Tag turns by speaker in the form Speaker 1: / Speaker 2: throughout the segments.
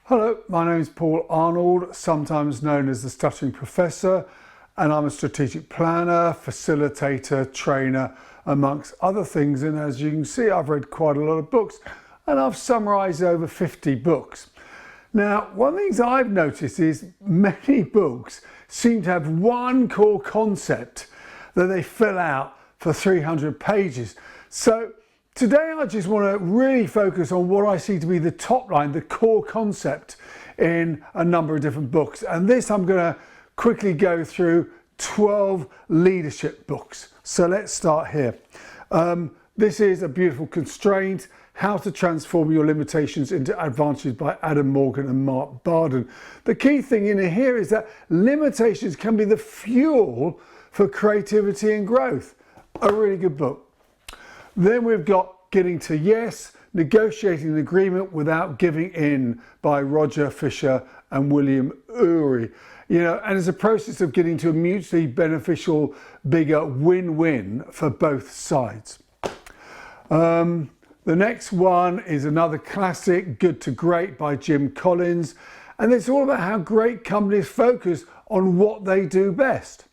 Speaker 1: Hello, my name is Paul Arnold, sometimes known as the Stuttering Professor, and I'm a strategic planner, facilitator, trainer, amongst other things. And as you can see, I've read quite a lot of books and I've summarised over 50 books. Now, one of the things I've noticed is many books seem to have one core concept that they fill out for 300 pages. So today I just want to really focus on what I see to be the top line, the core concept in a number of different books. And this I'm going to quickly go through 12 leadership books. So let's start here. This is A Beautiful Constraint, How to Transform Your Limitations into Advantages by Adam Morgan and Mark Barden. The key thing in here is that limitations can be the fuel for creativity and growth. A really good book. Then we've got Getting to Yes, Negotiating an Agreement Without Giving In by Roger Fisher and William Ury. And it's a process of getting to a mutually beneficial, bigger win-win for both sides. The next one is another classic, Good to Great by Jim Collins. And it's all about how great companies focus on what they do best.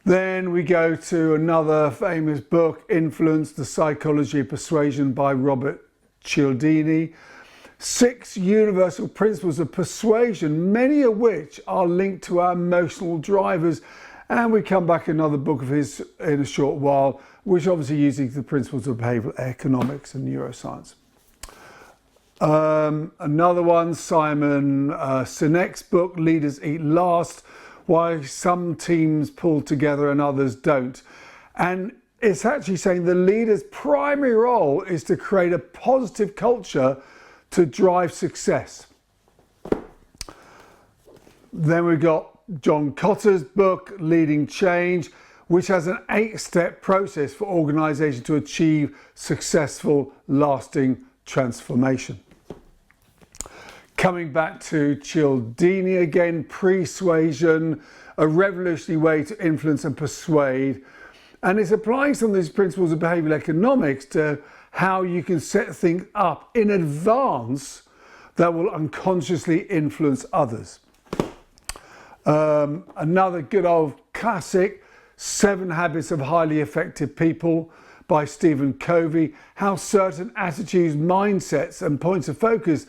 Speaker 1: Then we go to another famous book, Influence, The Psychology of Persuasion by Robert Cialdini. 6 universal principles of persuasion, many of which are linked to our emotional drivers. And we come back another book of his in a short while, which obviously uses the principles of behavioral economics and neuroscience. Another one, Simon Sinek's book, Leaders Eat Last, Why Some Teams Pull Together and Others Don't. And it's actually saying the leader's primary role is to create a positive culture to drive success. Then we've got John Kotter's book, Leading Change, which has an 8-step process for organization to achieve successful, lasting transformation. Coming back to Cialdini again, Persuasion, a revolutionary way to influence and persuade. And it's applying some of these principles of behavioral economics to how you can set things up in advance that will unconsciously influence others. Another good old classic, 7 Habits of Highly Effective People by Stephen Covey, how certain attitudes, mindsets and points of focus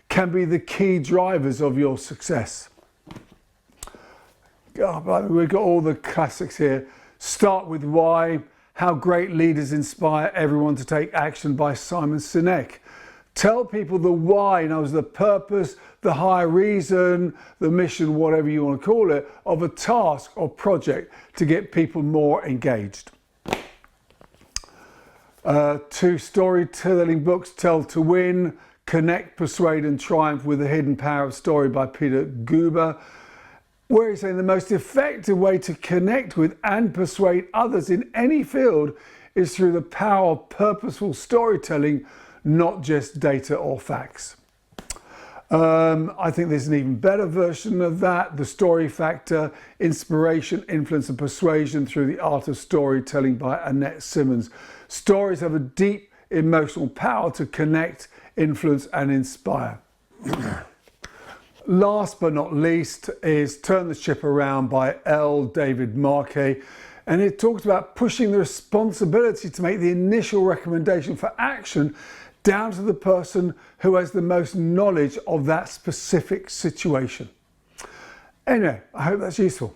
Speaker 1: can be the key drivers of your success. We've got all the classics here. Start with Why, How Great Leaders Inspire Everyone to Take Action by Simon Sinek. Tell people the why, the purpose, the higher reason, the mission, whatever you want to call it, of a task or project to get people more engaged. 2 storytelling books, Tell to Win, Connect, Persuade and Triumph with the Hidden Power of Story by Peter Guber, where he's saying the most effective way to connect with and persuade others in any field is through the power of purposeful storytelling, not just data or facts. I think there's an even better version of that, The Story Factor, Inspiration, Influence and Persuasion Through the Art of Storytelling by Annette Simmons. Stories have a deep emotional power to connect, influence and inspire. Last but not least is Turn the Ship Around by L. David Marquet. And it talks about pushing the responsibility to make the initial recommendation for action down to the person who has the most knowledge of that specific situation. Anyway, I hope that's useful.